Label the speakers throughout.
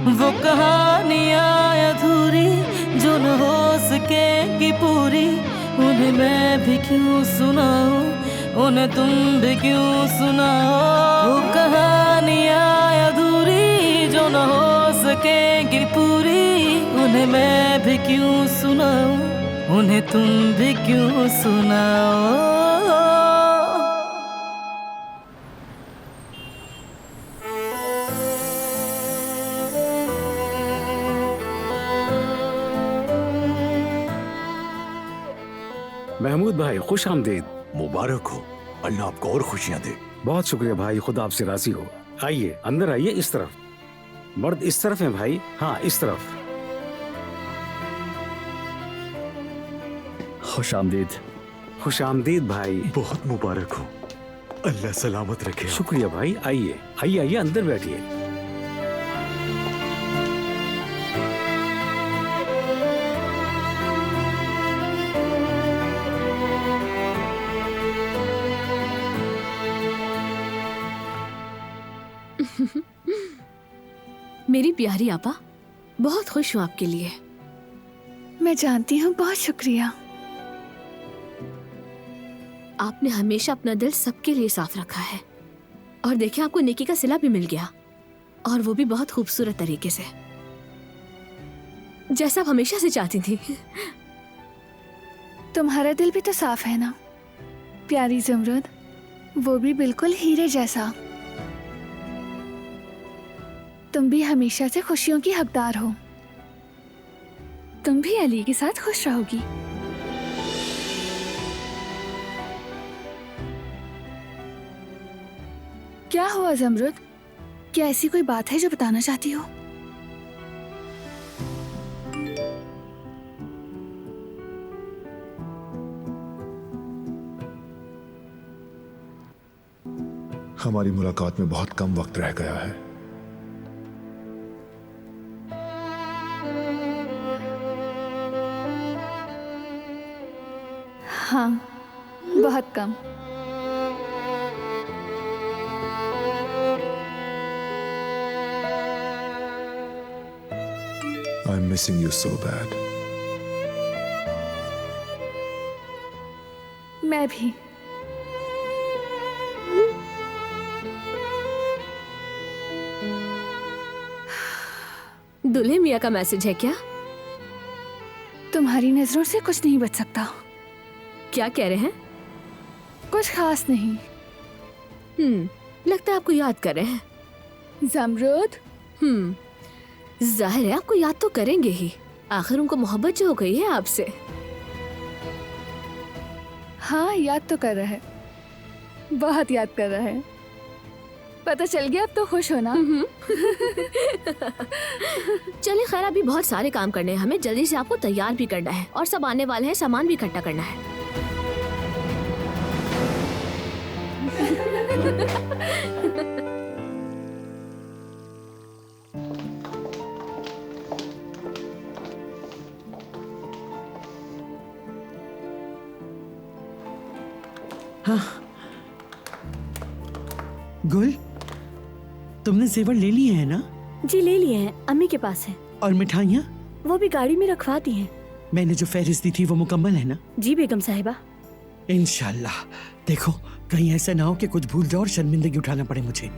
Speaker 1: वो कहानियाँ अधूरी जो न हो सकेगी पूरी, उन्हें मैं भी क्यों सुनाऊं, उन्हें तुम भी क्यों सुनाओ। वो कहानियाँ अधूरी जो न हो सकेगी पूरी, उन्हें मैं भी क्यों सुनाऊं, उन्हें तुम भी क्यों सुनाओ।
Speaker 2: महमूद भाई खुश आमदीद।
Speaker 3: मुबारक हो, अल्लाह आपको और खुशियां दे।
Speaker 2: बहुत शुक्रिया भाई, खुदा आपसे राजी हो। आइए अंदर आइए, इस तरफ। मर्द इस तरफ है भाई, हाँ इस तरफ।
Speaker 4: खुश आमदीद।
Speaker 2: खुश आमदीद भाई।
Speaker 3: बहुत मुबारक हो, अल्लाह सलामत रखे।
Speaker 2: शुक्रिया भाई, आइए आइए आइए अंदर बैठिए।
Speaker 5: मेरी प्यारी आपा, बहुत खुश हूँ आपके लिए।
Speaker 6: मैं जानती हूँ, बहुत शुक्रिया।
Speaker 5: आपने हमेशा अपना दिल सबके लिए साफ रखा है, और देखिए आपको नेकी का सिला भी मिल गया, और वो भी बहुत खूबसूरत तरीके से, जैसा आप हमेशा से चाहती थी।
Speaker 6: तुम्हारा दिल भी तो साफ है ना प्यारी ज़मरुद, वो भी बिल्कुल हीरे जैसा। तुम भी हमेशा से खुशियों की हकदार हो। तुम भी अली के साथ खुश रहोगी। क्या हुआ ज़मरुद, क्या ऐसी कोई बात है जो बताना चाहती हो?
Speaker 7: हमारी मुलाकात में बहुत कम वक्त रह गया है।
Speaker 6: हाँ, बहुत कम।
Speaker 7: I'm missing you so bad.
Speaker 6: मैं भी।
Speaker 5: दुल्हे मियाँ का मैसेज है क्या?
Speaker 6: तुम्हारी नजरों से कुछ नहीं बच सकता।
Speaker 5: क्या कह रहे हैं?
Speaker 6: कुछ खास नहीं।
Speaker 5: लगता है आपको याद कर रहे हैं।
Speaker 6: ज़मरुद।
Speaker 5: जाहिर है आपको याद तो करेंगे ही, आखिर उनको मोहब्बत जो हो गई है आपसे।
Speaker 6: हाँ, याद तो कर रहा है, बहुत याद कर रहा है। पता चल गया, अब तो खुश हो ना?
Speaker 5: चलिए खैर, अभी बहुत सारे काम करने हैं हमें, जल्दी से आपको तैयार भी करना है, और सब आने वाले हैं, सामान भी इकट्ठा करना है।
Speaker 1: हाँ। गुल, तुमने जेवर ले लिए हैं ना?
Speaker 8: जी ले लिए हैं, अम्मी के पास है।
Speaker 1: और मिठाइयाँ?
Speaker 8: वो भी गाड़ी में रखवा दी हैं।
Speaker 1: मैंने जो फहरिस्त दी थी वो मुकम्मल है ना?
Speaker 8: जी बेगम साहिबा।
Speaker 1: इंशाल्लाह। देखो कहीं ऐसा ना हो कि कुछ भूल जाओ और शर्मिंदगी उठाना पड़े मुझे।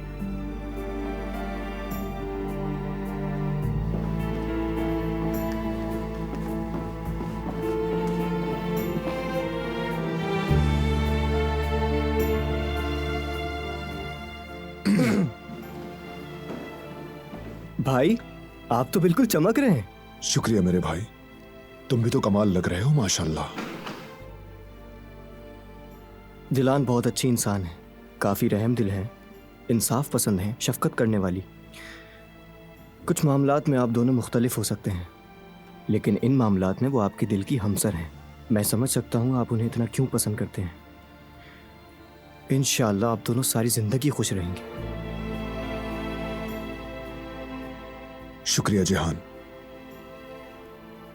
Speaker 4: भाई, आप तो बिल्कुल चमक रहे हैं।
Speaker 7: शुक्रिया मेरे भाई, तुम भी तो कमाल लग रहे हो माशाल्लाह।
Speaker 4: दिलान बहुत अच्छी इंसान है, काफी रहम दिल है, इंसाफ पसंद है, शफकत करने वाली। कुछ मामलात में आप दोनों मुख्तलिफ हो सकते हैं, लेकिन इन मामलात में वो आपके दिल की हमसर हैं। मैं समझ सकता हूँ आप उन्हें इतना क्यों पसंद करते हैं। इंशाअल्लाह आप दोनों सारी जिंदगी खुश रहेंगे।
Speaker 7: शुक्रिया जहान,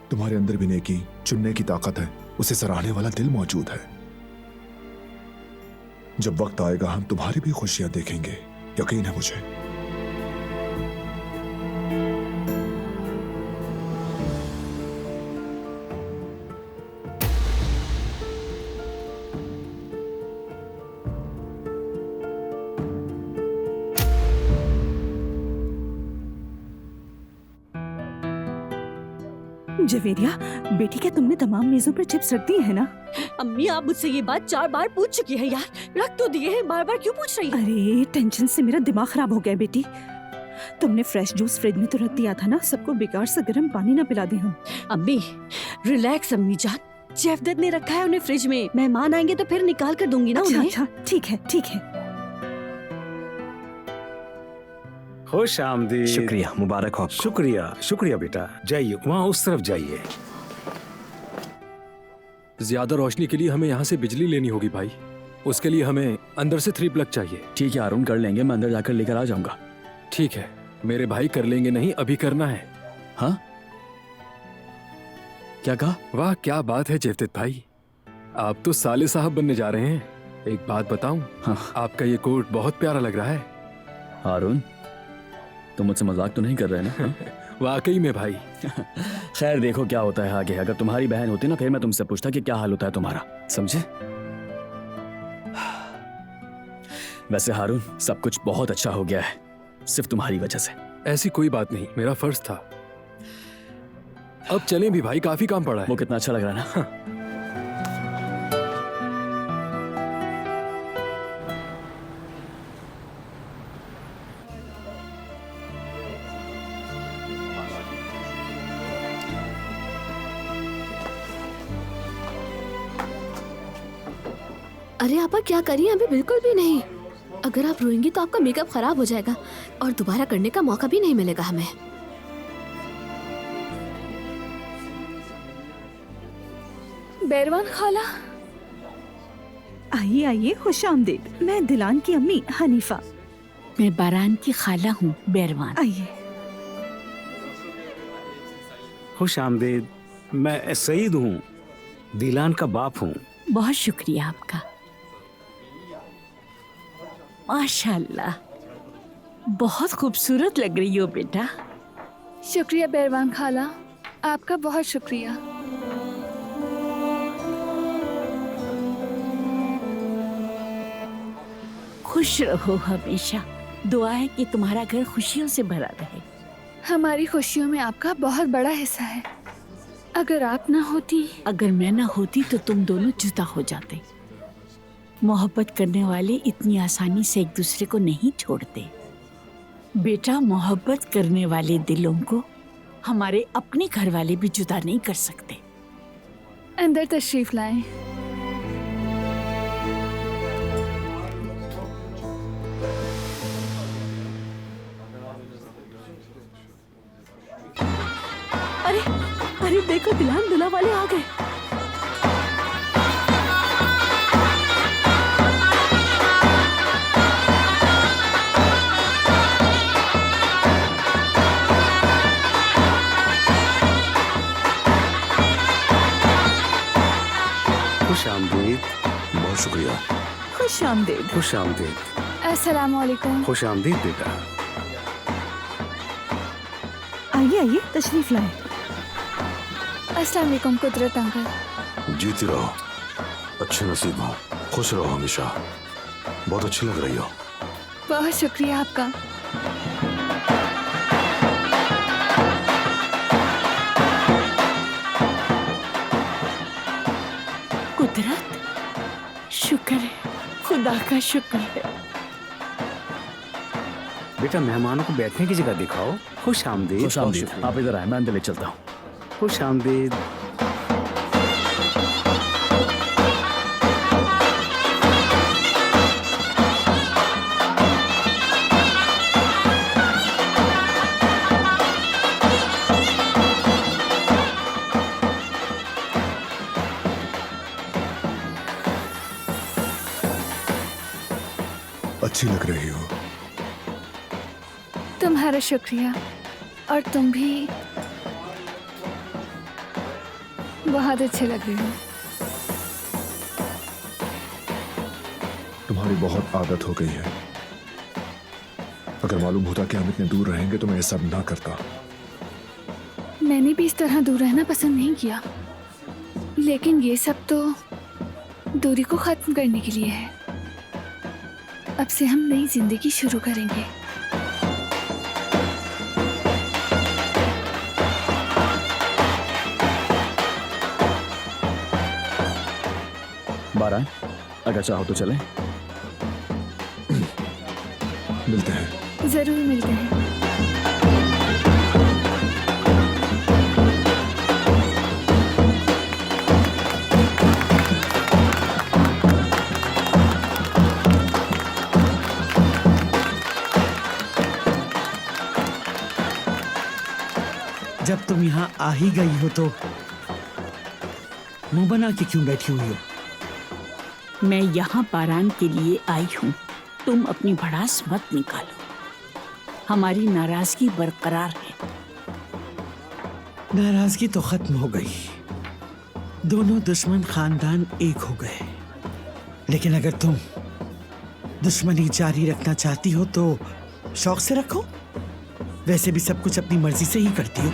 Speaker 7: तुम्हारे अंदर भी नेकी चुनने की ताकत है, उसे सराहने वाला दिल मौजूद है। जब वक्त आएगा हम तुम्हारी भी खुशियां देखेंगे, यकीन है मुझे।
Speaker 9: जवेरिया बेटी, क्या तुमने तमाम मेजों पर चिप्स रख दिए हैं ना?
Speaker 8: अम्मी, आप मुझसे ये बात 4 बार पूछ चुकी है यार। रख तो दिए हैं, बार बार क्यों पूछ रही है?
Speaker 9: अरे टेंशन से मेरा दिमाग खराब हो गया बेटी। तुमने फ्रेश जूस फ्रिज में तो रख दिया था ना, सबको बेकार से गर्म पानी ना पिला दी हम।
Speaker 8: अम्मी रिलैक्स अम्मी जान, जेवदत ने रखा है उन्हें फ्रिज में, मेहमान आएंगे तो फिर निकाल कर दूंगी ना
Speaker 9: अच्छा
Speaker 8: उन्हें।
Speaker 9: अच्छा, ठीक है ठीक है।
Speaker 2: खुश आमदीद।
Speaker 4: शुक्रिया, मुबारक हो।
Speaker 2: शुक्रिया शुक्रिया बेटा, जाइए वहाँ उस तरफ जाइए।
Speaker 10: ज्यादा रोशनी के लिए हमें यहाँ से बिजली लेनी होगी भाई। उसके लिए हमें अंदर से 3 प्लग चाहिए।
Speaker 4: ठीक है अरुण, कर लेंगे, मैं अंदर जाकर लेकर आ जाऊंगा।
Speaker 10: ठीक है मेरे भाई, कर लेंगे नहीं, अभी करना है।
Speaker 4: हाँ, क्या कहा?
Speaker 10: वाह क्या बात है जेवदत भाई, आप तो साले साहब बनने जा रहे हैं। एक बात बताऊं,
Speaker 4: हाँ।
Speaker 10: आपका ये कोट बहुत प्यारा लग रहा है।
Speaker 4: अरुण, तुम मुझसे मजाक तो नहीं कर रहे ना? हाँ?
Speaker 10: वाकई में भाई।
Speaker 4: खैर देखो क्या होता है आगे। अगर तुम्हारी बहन होती ना, फिर मैं तुमसे पूछता कि क्या हाल होता है तुम्हारा, समझे? वैसे हारून, सब कुछ बहुत अच्छा हो गया है, सिर्फ तुम्हारी वजह से।
Speaker 10: ऐसी कोई बात नहीं, मेरा फर्ज था। अब चलें भी भाई, काफी काम पड़ा है।
Speaker 4: वो कितना अच्छा लग रहा है ना?
Speaker 5: अरे आपा क्या करिए, अभी बिल्कुल भी नहीं। अगर आप रोएंगी तो आपका मेकअप खराब हो जाएगा और दोबारा करने का मौका भी नहीं मिलेगा हमें।
Speaker 6: बैरवान खाला,
Speaker 9: आइए आइए, खुश आमदीद। मैं दिलान की अम्मी हनीफा।
Speaker 11: मैं बारान की खाला हूँ बैरवान।
Speaker 9: आइए।
Speaker 2: खुश आमदीद। मैं सईद हूँ, दिलान का बाप हूँ।
Speaker 11: बहुत शुक्रिया आपका। माशाल्लाह, बहुत खूबसूरत लग रही हो बेटा।
Speaker 6: शुक्रिया बैरवान खाला, आपका बहुत शुक्रिया।
Speaker 11: खुश रहो हमेशा। दुआ है कि तुम्हारा घर खुशियों से भरा रहे।
Speaker 6: हमारी खुशियों में आपका बहुत बड़ा हिस्सा है। अगर आप ना होती,
Speaker 11: अगर मैं ना होती तो तुम दोनों जुदा हो जाते। मोहब्बत करने वाले इतनी आसानी से एक दूसरे को नहीं छोड़ते बेटा। मोहब्बत करने वाले दिलों को हमारे अपने घर वाले भी जुदा नहीं कर सकते।
Speaker 6: अंदर तशरीफ लाएं।
Speaker 8: अरे अरे देखो, दिलान दुल्हा वाले आ गए।
Speaker 2: खुश आमदीद।
Speaker 3: बहुत शुक्रिया।
Speaker 9: खुश आमदीद।
Speaker 2: खुश आमदीद।
Speaker 6: अस्सलाम वालेकुम।
Speaker 2: खुश आमदीद बेटा।
Speaker 9: आइए आइए, तशरीफ लाएं।
Speaker 6: अस्सलाम वालेकुम कुदरत अंकल।
Speaker 3: जीती रहो, अच्छे नसीब हो, खुश रहो हमेशा। बहुत अच्छी लग रही हो।
Speaker 6: बहुत शुक्रिया आपका।
Speaker 11: कुदरत, शुक्र है, खुदा का शुक्र है।
Speaker 2: बेटा मेहमानों को बैठने की जगह दिखाओ। खुश आमदीद।
Speaker 4: खुश आमदीद। आप इधर आए, मैं अंदर ले चलता हूँ।
Speaker 2: खुश आमदीद।
Speaker 7: अच्छी लग रही हो।
Speaker 6: तुम्हारा शुक्रिया। और तुम भी बहुत अच्छे लग रहे हो।
Speaker 7: तुम्हारी बहुत आदत हो गई है। अगर मालूम होता कि हम इतने दूर रहेंगे तो मैं ये सब ना करता।
Speaker 6: मैंने भी इस तरह दूर रहना पसंद नहीं किया, लेकिन ये सब तो दूरी को खत्म करने के लिए है। अब से हम नई जिंदगी शुरू करेंगे।
Speaker 7: बाहर आए, अगर चाहो तो चलें। मिलते हैं।
Speaker 6: जरूर मिलते हैं।
Speaker 12: जब तुम यहाँ आ ही गई हो तो मुंह बना के क्यों बैठी हुई हो?
Speaker 11: मैं यहाँ बारान के लिए आई हूँ। तुम अपनी भड़ास मत निकालो। हमारी नाराजगी बरकरार है।
Speaker 12: नाराजगी तो खत्म हो गई, दोनों दुश्मन खानदान एक हो गए। लेकिन अगर तुम दुश्मनी जारी रखना चाहती हो तो शौक से रखो। वैसे भी सब कुछ अपनी मर्जी से ही करती हो।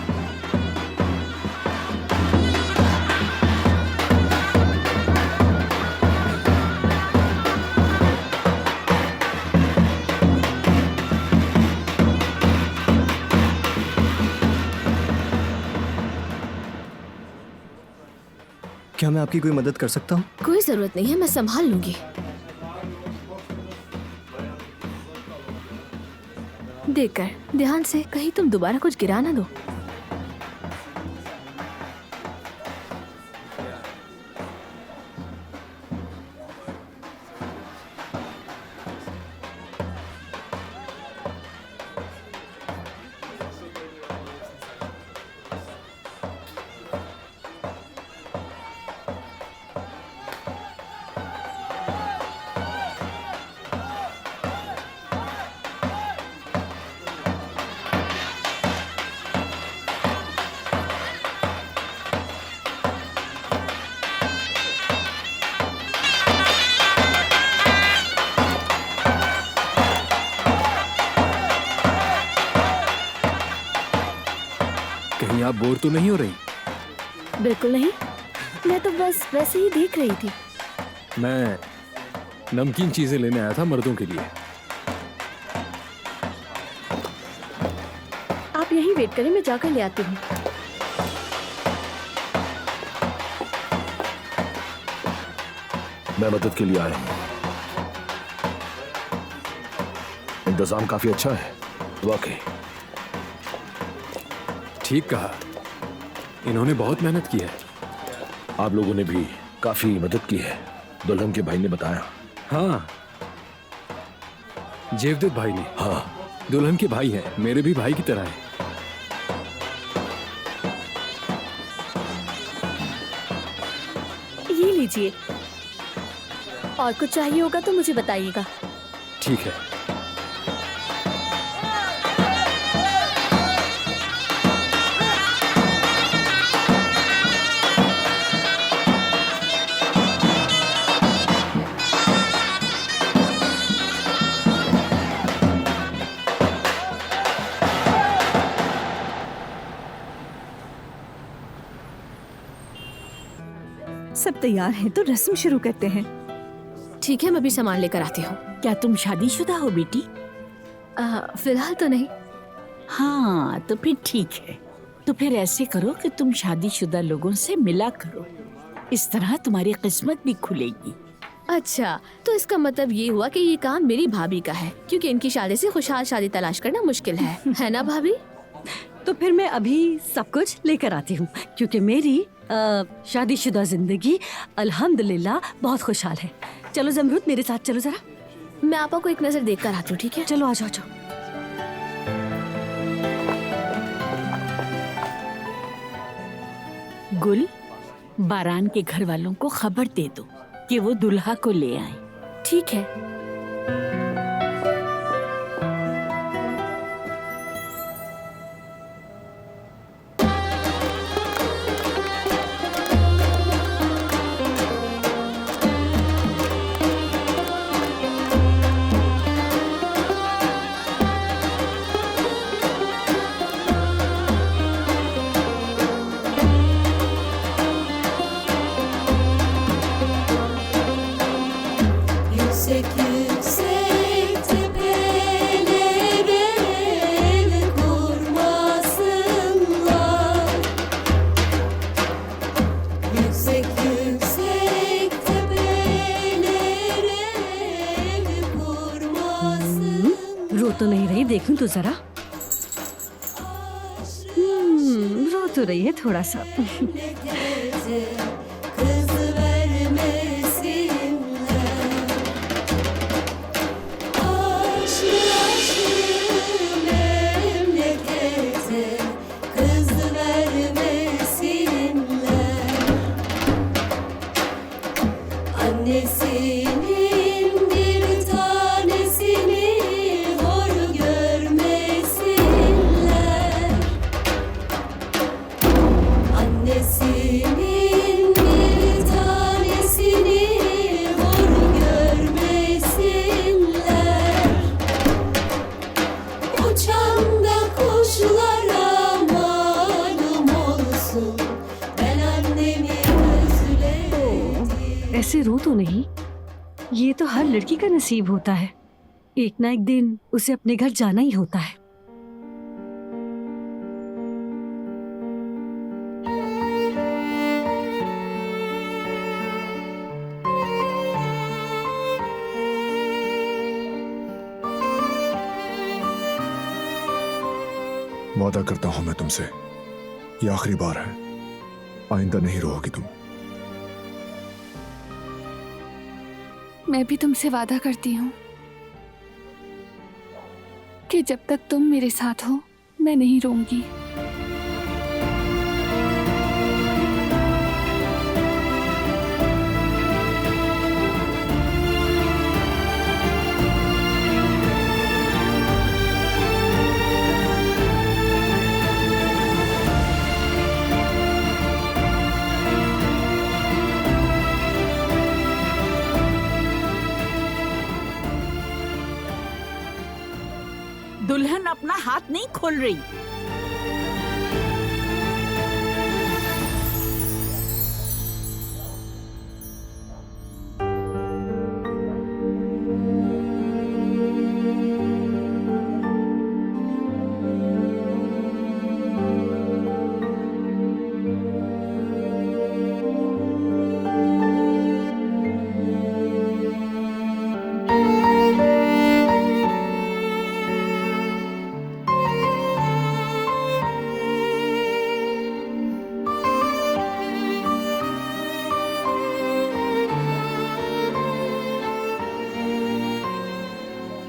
Speaker 4: क्या मैं आपकी कोई मदद कर सकता हूँ?
Speaker 5: कोई जरूरत नहीं है, मैं संभाल लूंगी। देखकर ध्यान से, कहीं तुम दोबारा कुछ गिरा ना दो।
Speaker 10: कहीं आप बोर तो नहीं हो रही?
Speaker 5: बिल्कुल नहीं, मैं तो बस वैसे ही देख रही थी।
Speaker 10: मैं नमकीन चीजें लेने आया था मर्दों के लिए।
Speaker 5: आप यहीं वेट करें, मैं जाकर ले आती हूँ।
Speaker 7: मैं मदद के लिए आया हूँ। इंतजाम काफी अच्छा है वाकई।
Speaker 10: ठीक कहा, इन्होंने बहुत मेहनत की है।
Speaker 7: आप लोगों ने भी काफी मदद की है, दुल्हन के भाई ने बताया।
Speaker 10: हाँ, जेवदत भाई ने।
Speaker 7: हाँ,
Speaker 10: दुल्हन के भाई हैं, मेरे भी भाई की तरह हैं।
Speaker 5: ये लीजिए, और कुछ चाहिए होगा तो मुझे बताइएगा।
Speaker 10: ठीक है।
Speaker 9: सब तैयार हैं तो रस्म शुरू करते हैं।
Speaker 5: ठीक है, मैं भी सामान लेकर आती हूँ।
Speaker 11: क्या तुम शादीशुदा हो बेटी?
Speaker 5: फिलहाल तो नहीं।
Speaker 11: हाँ, तो फिर ठीक है। तो फिर ऐसे करो कि तुम शादीशुदा लोगों से मिला करो, इस तरह तुम्हारी किस्मत भी खुलेगी।
Speaker 5: अच्छा, तो इसका मतलब ये हुआ कि ये काम मेरी भाभी का है, क्योंकि इनकी शादी से खुशहाल शादी तलाश करना मुश्किल है ना भाभी?
Speaker 8: तो फिर मैं अभी सब कुछ लेकर आती हूँ, क्योंकि मेरी शादीशुदा जिंदगी अल्हम्दुलिल्लाह बहुत खुशहाल है। चलो जमरूद, मेरे साथ चलो जरा।
Speaker 5: मैं आपा को एक नजर देख कर आती हूँ, ठीक है?
Speaker 8: चलो आ जाओ।
Speaker 11: गुल, बारान के घर वालों को खबर दे दो कि वो दुल्हा को ले आए।
Speaker 5: ठीक है।
Speaker 1: Secure
Speaker 8: देखूं तो जरा। रो तो रही है थोड़ा सा। ऐसे रो तो नहीं, ये तो हर लड़की का नसीब होता है। एक ना एक दिन उसे अपने घर जाना ही होता है।
Speaker 7: वादा करता हूं मैं तुमसे, ये आखिरी बार है, आइंदा नहीं रोओगी तुम।
Speaker 6: मैं भी तुमसे वादा करती हूँ कि जब तक तुम मेरे साथ हो मैं नहीं रोऊंगी।
Speaker 11: दुल्हन अपना हाथ नहीं खोल रही।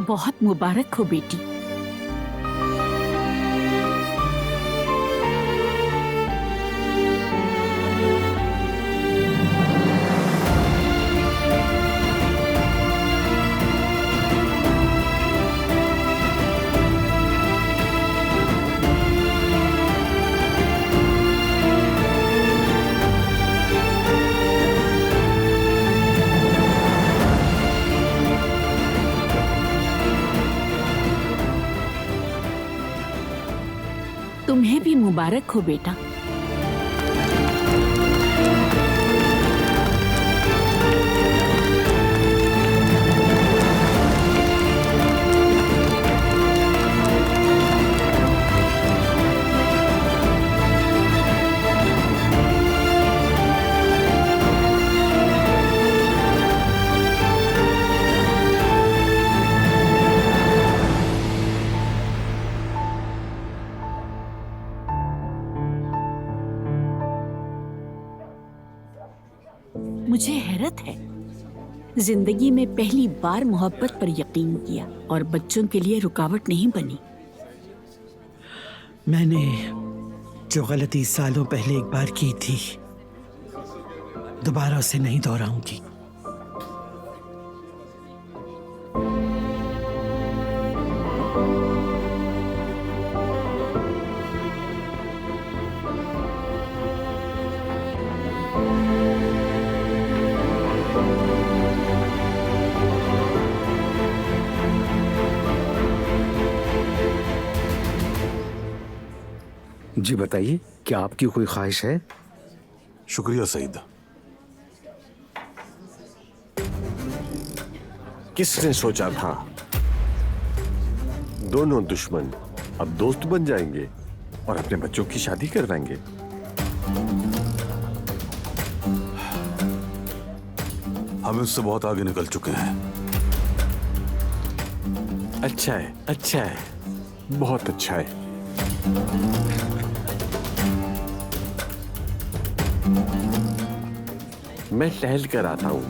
Speaker 11: बहुत मुबारक हो बेटी। तुम्हें भी मुबारक हो बेटा। मुझे हैरत है, जिंदगी में पहली बार मोहब्बत पर यकीन किया और बच्चों के लिए रुकावट नहीं बनी।
Speaker 12: मैंने जो गलती सालों पहले एक बार की थी, दोबारा उसे नहीं दोहराऊंगी।
Speaker 2: जी बताइए, क्या आपकी कोई ख्वाहिश है?
Speaker 3: शुक्रिया सईद।
Speaker 13: किसने सोचा था दोनों दुश्मन अब दोस्त बन जाएंगे और अपने बच्चों की शादी करवाएंगे।
Speaker 3: हम इससे बहुत आगे निकल चुके हैं।
Speaker 13: अच्छा है, अच्छा है। बहुत अच्छा है। मैं टहल कर आता हूं।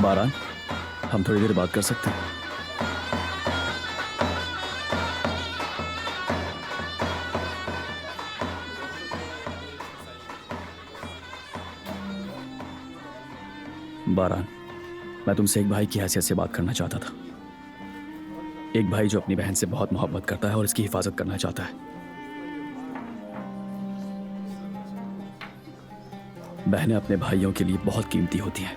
Speaker 4: बारान, हम थोड़ी देर बात कर सकते हैं? बारान, मैं तुमसे एक भाई की हैसियत से बात करना चाहता था। एक भाई जो अपनी बहन से बहुत मोहब्बत करता है और इसकी हिफाजत करना चाहता है। बहनें अपने भाइयों के लिए बहुत कीमती होती हैं।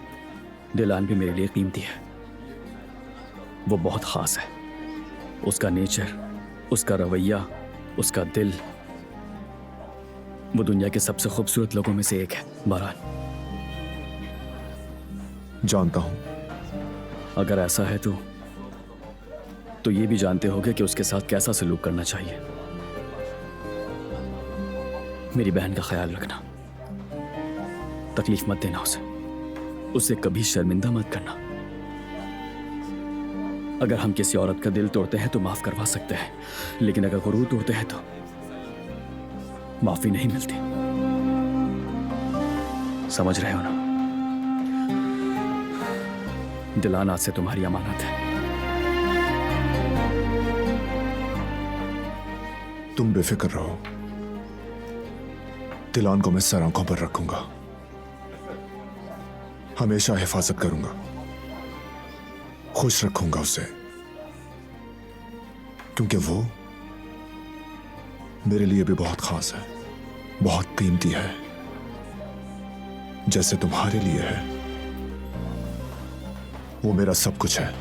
Speaker 4: दिलान भी मेरे लिए कीमती है। वो बहुत खास है। उसका नेचर, उसका रवैया, उसका दिल, वो दुनिया के सबसे खूबसूरत लोगों में से एक है। बारान,
Speaker 7: जानता हूं।
Speaker 4: अगर ऐसा है तो ये भी जानते होगे कि उसके साथ कैसा सलूक करना चाहिए। मेरी बहन का ख्याल रखना, तकलीफ मत देना उसे कभी शर्मिंदा मत करना। अगर हम किसी औरत का दिल तोड़ते हैं तो माफ करवा सकते हैं, लेकिन अगर गुरूर तोड़ते हैं तो माफी नहीं मिलती। समझ रहे हो ना? दिलान आज से तुम्हारी अमानत है।
Speaker 7: तुम बेफिक्र रहो, दिलान को मैं सर आंखों पर रखूंगा, हमेशा हिफाजत करूंगा, खुश रखूंगा उसे, क्योंकि वो मेरे लिए भी बहुत खास है, बहुत कीमती है, जैसे तुम्हारे लिए है। वो मेरा सब कुछ है।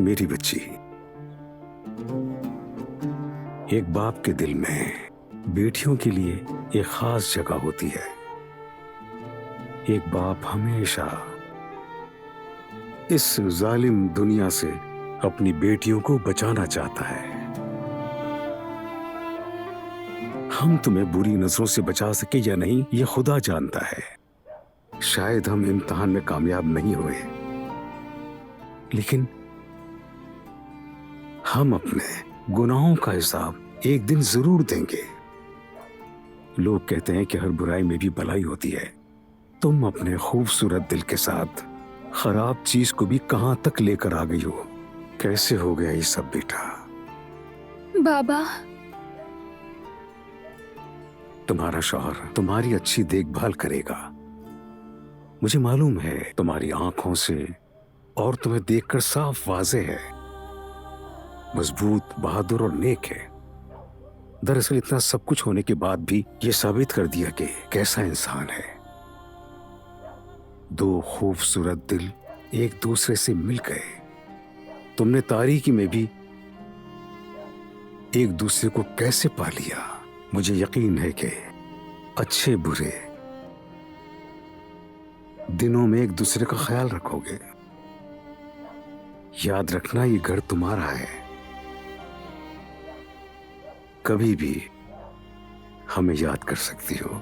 Speaker 2: मेरी बच्ची, एक बाप के दिल में बेटियों के लिए एक खास जगह होती है। एक बाप हमेशा इस जालिम दुनिया से अपनी बेटियों को बचाना चाहता है। हम तुम्हें बुरी नजरों से बचा सके या नहीं, ये खुदा जानता है। शायद हम इम्तिहान में कामयाब नहीं हुए, लेकिन हम अपने गुनाहों का हिसाब एक दिन जरूर देंगे। लोग कहते हैं कि हर बुराई में भी भलाई होती है। तुम अपने खूबसूरत दिल के साथ खराब चीज को भी कहां तक लेकर आ गई हो। कैसे हो गया ये सब बेटा?
Speaker 6: बाबा,
Speaker 2: तुम्हारा शौहर तुम्हारी अच्छी देखभाल करेगा। मुझे मालूम है तुम्हारी आंखों से और तुम्हें देखकर साफ वाज़े है, मजबूत, बहादुर और नेक है। दरअसल इतना सब कुछ होने के बाद भी ये साबित कर दिया कि कैसा इंसान है। दो खूबसूरत दिल एक दूसरे से मिल गए। तुमने तारीकी में भी एक दूसरे को कैसे पा लिया। मुझे यकीन है कि अच्छे बुरे दिनों में एक दूसरे का ख्याल रखोगे। याद रखना, ये घर तुम्हारा है। कभी भी हमें याद कर सकती हो।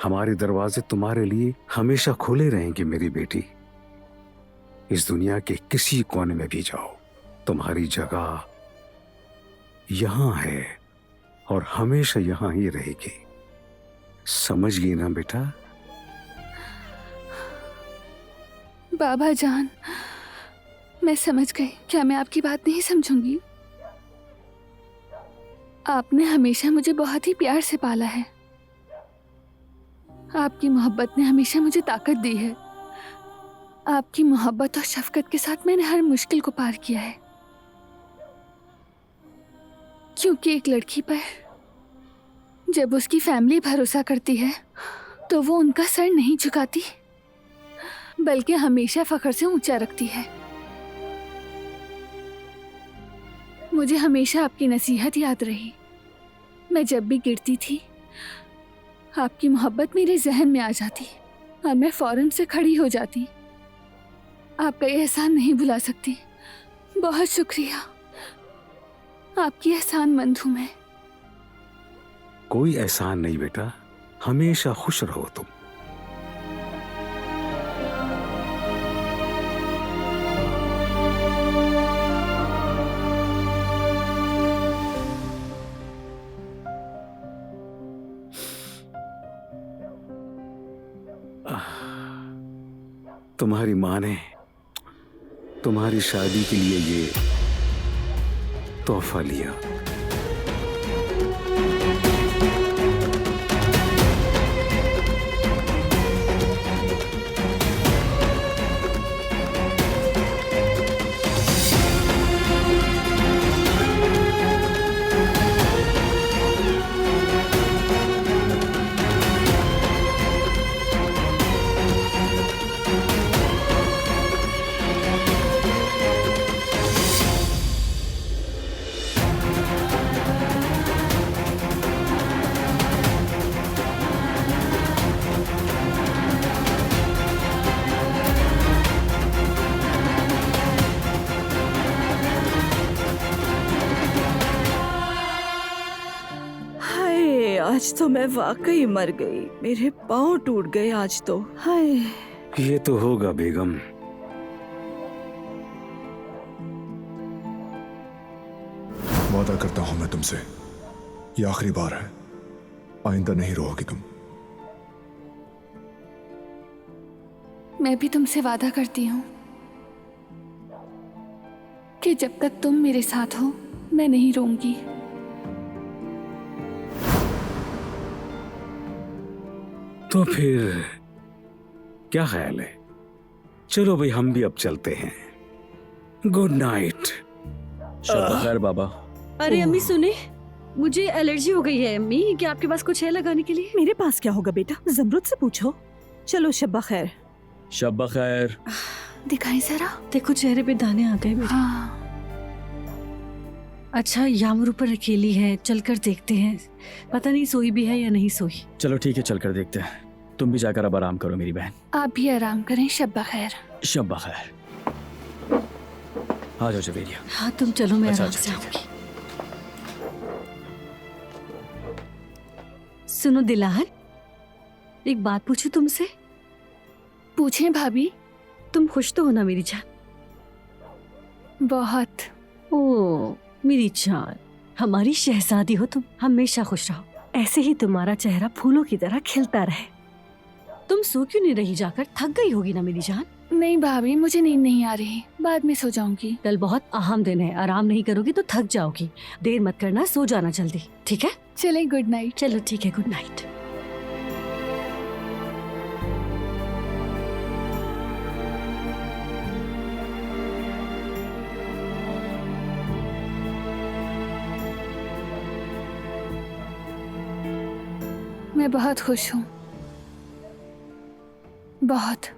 Speaker 2: हमारे दरवाजे तुम्हारे लिए हमेशा खुले रहेंगे मेरी बेटी। इस दुनिया के किसी कोने में भी जाओ, तुम्हारी जगह यहां है और हमेशा यहां ही रहेगी। समझ गई ना बेटा?
Speaker 6: बाबा जान, मैं समझ गई। क्या मैं आपकी बात नहीं समझूंगी? आपने हमेशा मुझे बहुत ही प्यार से पाला है। आपकी मोहब्बत ने हमेशा मुझे ताकत दी है। आपकी मोहब्बत और शफकत के साथ मैंने हर मुश्किल को पार किया है। क्योंकि एक लड़की पर जब उसकी फैमिली भरोसा करती है तो वो उनका सर नहीं झुकाती, बल्कि हमेशा फख्र से ऊंचा रखती है। मुझे हमेशा आपकी नसीहत याद रही। मैं जब भी गिरती थी, आपकी मोहब्बत मेरे जहन में आ जाती और मैं फौरन से खड़ी हो जाती। आपका ये एहसान नहीं भुला सकती। बहुत शुक्रिया। आपकी एहसानमंद हूं मैं।
Speaker 2: कोई एहसान नहीं बेटा, हमेशा खुश रहो तुम। तुम्हारी माँ ने तुम्हारी शादी के लिए ये तोहफा लिया।
Speaker 9: आज तो मैं वाकई मर गई। मेरे पाँव टूट गए आज तो। हाय।
Speaker 2: ये तो होगा बेगम।
Speaker 7: वादा करता हूं मैं तुमसे, ये आखिरी बार है। आइंदा नहीं रोओगी तुम।
Speaker 6: मैं भी तुमसे वादा करती हूँ कि जब तक तुम मेरे साथ हो मैं नहीं रोऊंगी।
Speaker 2: तो फिर क्या ख्याल है? चलो भाई, हम भी अब चलते हैं। Good night.
Speaker 10: शब खैर बाबा।
Speaker 8: अरे अम्मी सुने, मुझे एलर्जी हो गई है अम्मी। क्या आपके पास कुछ है लगाने के लिए?
Speaker 9: मेरे पास क्या होगा बेटा, जमरुद से पूछो। चलो शब्बा खैर।
Speaker 10: शब खैर।
Speaker 6: दिखाई जरा।
Speaker 8: देखो चेहरे पे दाने आ गए मेरे।
Speaker 6: हाँ।
Speaker 8: अच्छा, यामरू पर अकेली है, चलकर देखते हैं। पता नहीं सोई भी है या नहीं सोई।
Speaker 10: चलो ठीक है, चलकर देखते हैं। तुम भी जाकर अब आराम करो मेरी बहन।
Speaker 6: आप भी आराम करें। शब्बा खैर।
Speaker 10: शब खैर। आ जाओ जवेरिया।
Speaker 8: हाँ तुम चलो, मैं
Speaker 10: अच्छा,
Speaker 8: आराम
Speaker 10: अच्छा,
Speaker 8: से
Speaker 10: ठीक है।
Speaker 8: आऊंगी। सुनो दिलार, एक बात पूछूं तुमसे?
Speaker 6: पूछें भाभी।
Speaker 8: तुम खुश तो हो ना मेरी जान?
Speaker 6: बहुत।
Speaker 8: ओ मेरी जान, हमारी शहजादी हो तुम। हमेशा खुश रहो, ऐसे ही तुम्हारा चेहरा फूलों की तरह खिलता रहे। तुम सो क्यों नहीं रही? जाकर थक गई होगी ना मेरी जान?
Speaker 6: नहीं भाभी, मुझे नींद नहीं आ रही। बाद में सो जाऊंगी।
Speaker 8: कल बहुत अहम दिन है, आराम नहीं करोगी तो थक जाओगी। देर मत करना, सो जाना जल्दी, ठीक है?
Speaker 6: चले, गुड नाइट।
Speaker 8: चलो ठीक है, गुड नाइट।
Speaker 6: मैं बहुत खुश हूँ, बहुत।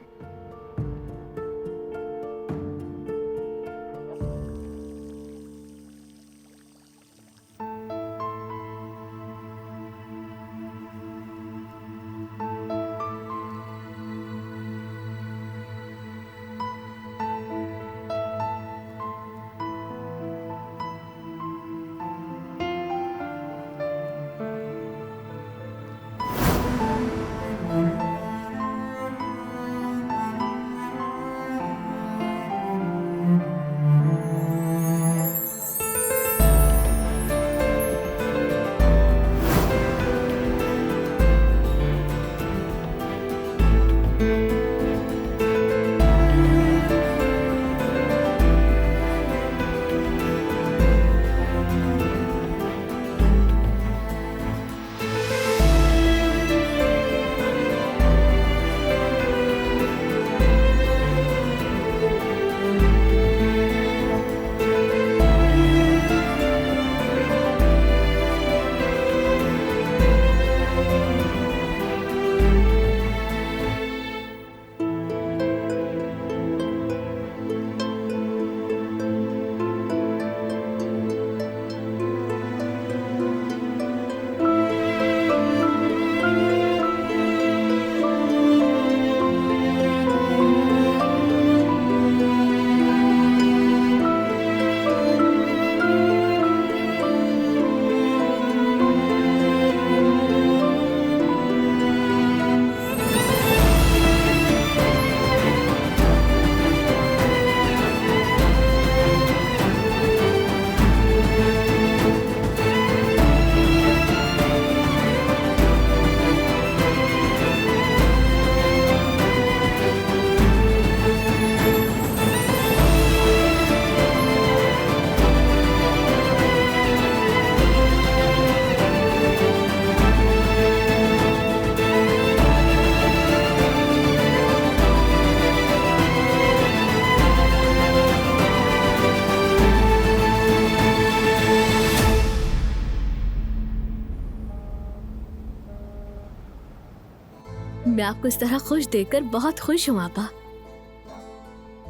Speaker 5: मैं आपको इस तरह खुश देखकर बहुत खुश हूँ आपा।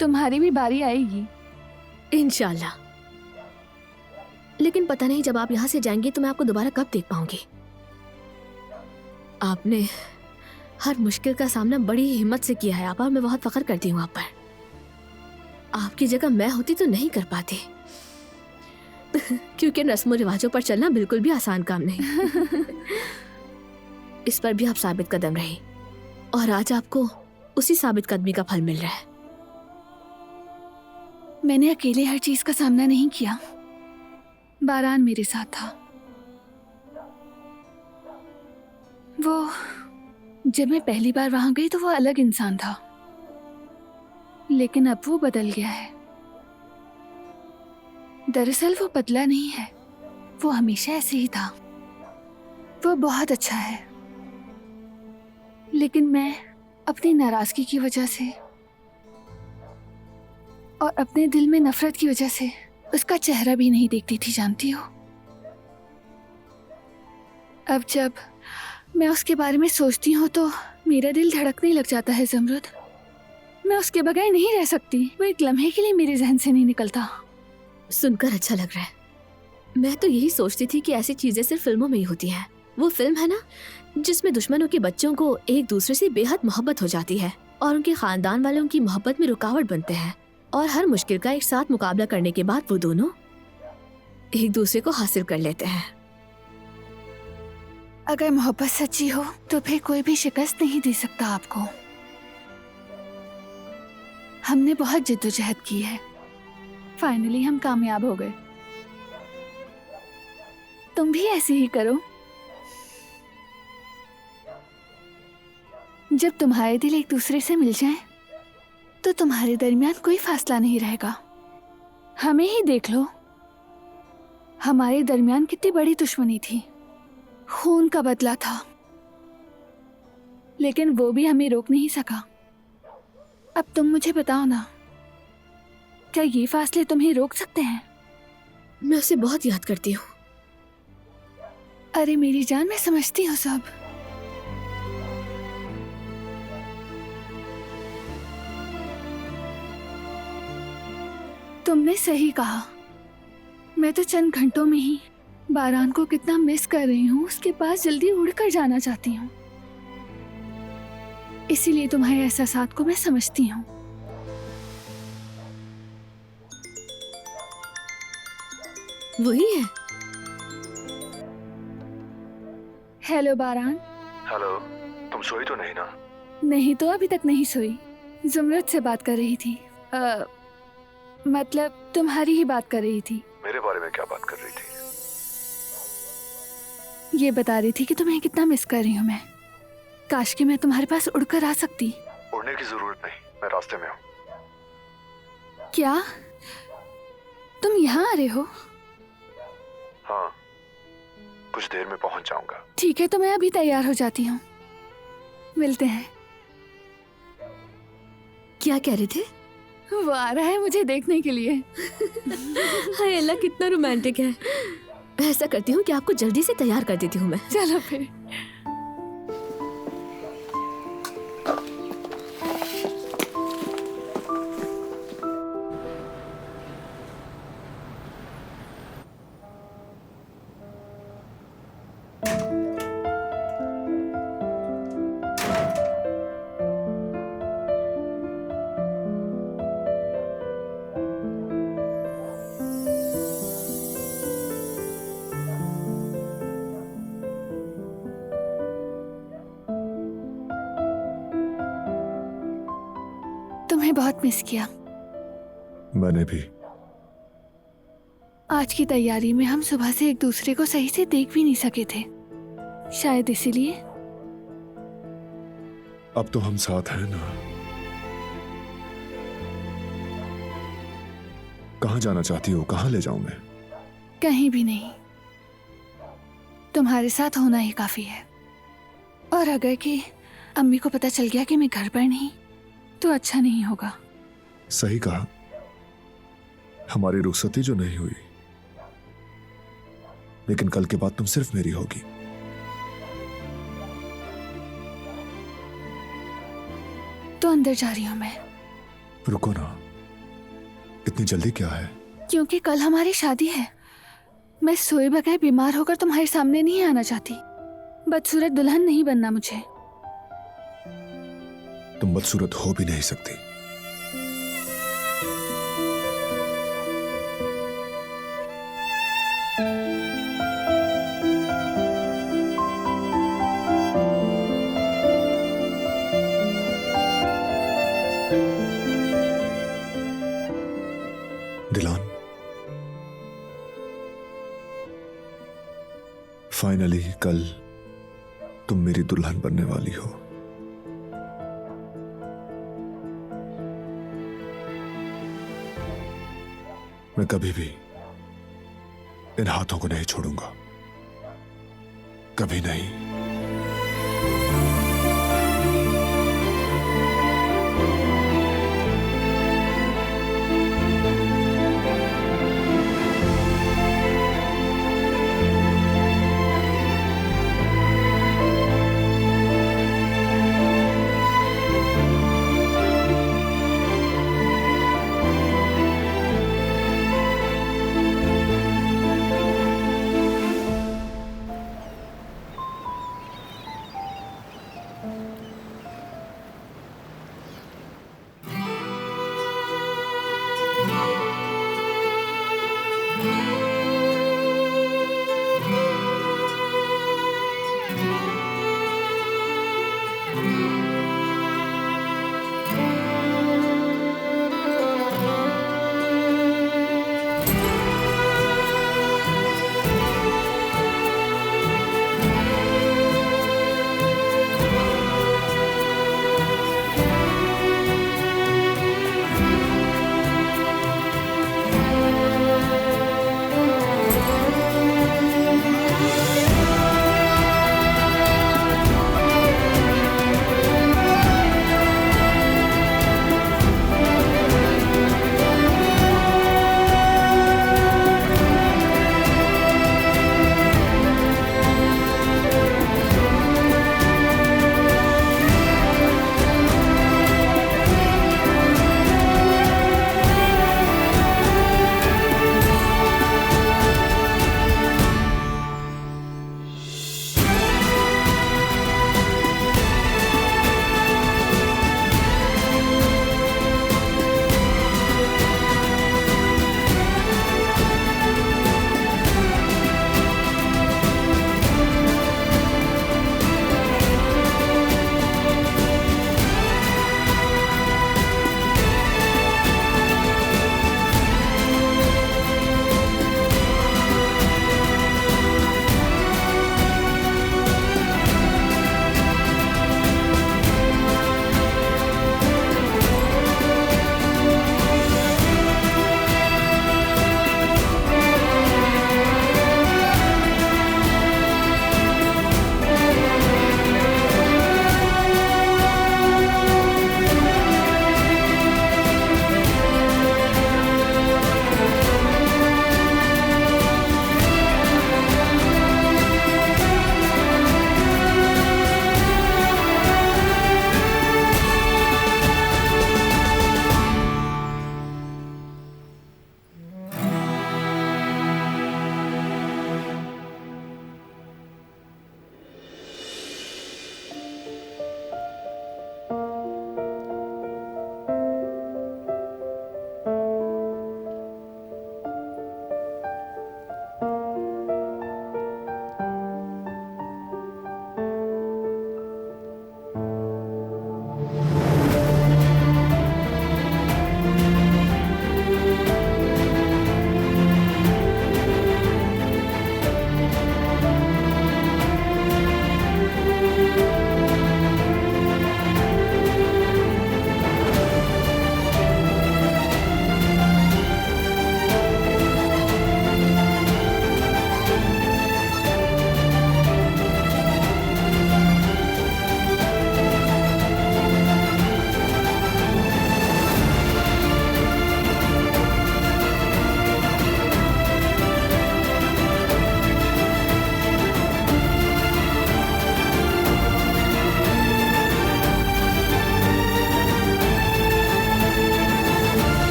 Speaker 6: तुम्हारी भी बारी आएगी
Speaker 5: इंशाल्लाह। लेकिन पता नहीं जब आप यहाँ से जाएंगे तो मैं आपको दोबारा कब देख पाऊंगी। आपने हर मुश्किल का सामना बड़ी हिम्मत से किया है आपा, और मैं बहुत फख्र करती हूँ आप पर। आपकी जगह मैं होती तो नहीं कर पाती क्योंकि रस्मों रिवाजों पर चलना बिल्कुल भी आसान काम नहीं। इस पर भी आप साबित कदम रही और आज आपको उसी साबित कदमी का फल मिल रहा है।
Speaker 6: मैंने अकेले हर चीज का सामना नहीं किया, बारान मेरे साथ था। वो जब मैं पहली बार वहां गई तो वो अलग इंसान था, लेकिन अब वो बदल गया है। दरअसल वो बदला नहीं है, वो हमेशा ऐसे ही था। वो बहुत अच्छा है, लेकिन मैं अपनी नाराजगी की वजह से और अपने दिल में नफरत की वजह से उसका चेहरा भी नहीं देखती थी, जानती हो। अब जब मैं उसके बारे में सोचती हूँ तो मेरा दिल धड़कने लग जाता है ज़मरुद। मैं उसके बगैर नहीं रह सकती, वो एक लम्हे के लिए मेरे जहन से नहीं निकलता।
Speaker 5: सुनकर अच्छा लग रहा है। मैं तो यही सोचती थी कि ऐसी चीजें सिर्फ फिल्मों में ही होती हैं। वो फिल्म है ना जिसमें दुश्मनों के बच्चों को एक दूसरे से बेहद मोहब्बत हो जाती है और उनके खानदान वाले उनकी मोहब्बत में रुकावट बनते हैं, और हर मुश्किल का एक साथ मुकाबला करने के बाद वो दोनों एक दूसरे को हासिल कर लेते हैं।
Speaker 6: अगर मोहब्बत सच्ची हो तो फिर कोई भी शिकस्त नहीं दे सकता आपको। हमने बहुत जिद्दोजहद की है, फाइनली हम कामयाब हो गए। तुम भी ऐसे ही करो। जब तुम्हारे दिल एक दूसरे से मिल जाएं, तो तुम्हारे दरमियान कोई फासला नहीं रहेगा। हमें ही देख लो, हमारे दरमियान कितनी बड़ी दुश्मनी थी, खून का बदला था, लेकिन वो भी हमें रोक नहीं सका। अब तुम मुझे बताओ ना, क्या ये फासले तुम्हें रोक सकते हैं?
Speaker 5: मैं उसे बहुत याद करती हूँ।
Speaker 6: अरे मेरी जान, मैं समझती हूँ सब। तुमने सही कहा। मैं तो चंद घंटों में ही बारान को कितना मिस कर रही हूँ, उसके पास जल्दी उड़कर जाना चाहती हूँ। इसीलिए तुम्हारे एहसासात को मैं समझती हूँ।
Speaker 5: वही है।
Speaker 6: हेलो बारान।
Speaker 7: हेलो, तुम सोई तो नहीं ना?
Speaker 6: नहीं तो अभी तक नहीं सोई, ज़मरुद से बात कर रही थी। मतलब तुम्हारी ही बात कर रही थी।
Speaker 7: मेरे बारे में क्या बात कर रही थी?
Speaker 6: ये बता रही थी कि तुम्हें कितना मिस कर रही हूँ मैं। काश कि मैं तुम्हारे पास उड़कर आ सकती।
Speaker 7: उड़ने की जरूरत नहीं, मैं रास्ते में हूँ।
Speaker 6: क्या तुम यहाँ आ रहे हो?
Speaker 7: हाँ, कुछ देर में पहुँच जाऊंगा।
Speaker 6: ठीक है, तो मैं अभी तैयार हो जाती हूँ, मिलते हैं।
Speaker 5: क्या कह रहे थे?
Speaker 6: वो आ रहा है मुझे देखने के लिए।
Speaker 5: हाय अल्लाह, कितना रोमांटिक है। ऐसा करती हूँ कि आपको जल्दी से तैयार कर देती हूँ मैं।
Speaker 6: चलो फिर। तुम्हें बहुत मिस किया।
Speaker 7: मैंने भी।
Speaker 6: आज की तैयारी में हम सुबह से एक दूसरे को सही से देख भी नहीं सके थे, शायद इसीलिए।
Speaker 7: अब तो हम साथ हैं ना? कहाँ जाना चाहती हो? कहाँ ले जाऊं मैं?
Speaker 6: कहीं भी नहीं, तुम्हारे साथ होना ही काफी है। और अगर कि अम्मी को पता चल गया कि मैं घर पर नहीं तो अच्छा नहीं होगा।
Speaker 7: सही कहा, हमारी रुखसती जो नहीं हुई, लेकिन कल के बाद तुम सिर्फ मेरी होगी।
Speaker 6: तो अंदर जा रही हूँ मैं।
Speaker 7: रुको ना, इतनी जल्दी क्या है?
Speaker 6: क्योंकि कल हमारी शादी है। मैं सोए बगैर बीमार होकर तुम्हारे सामने नहीं आना चाहती। बदसूरत दुल्हन नहीं बनना मुझे।
Speaker 7: तुम बदसूरत हो भी नहीं सकती। दिलान, फाइनली कल तुम मेरी दुल्हन बनने वाली हो। मैं कभी भी इन हाथों को नहीं छोड़ूंगा, कभी नहीं।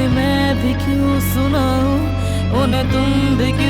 Speaker 1: उन्हें मैं भी क्यों सुनाऊं, उन्हें तुम भी क्यों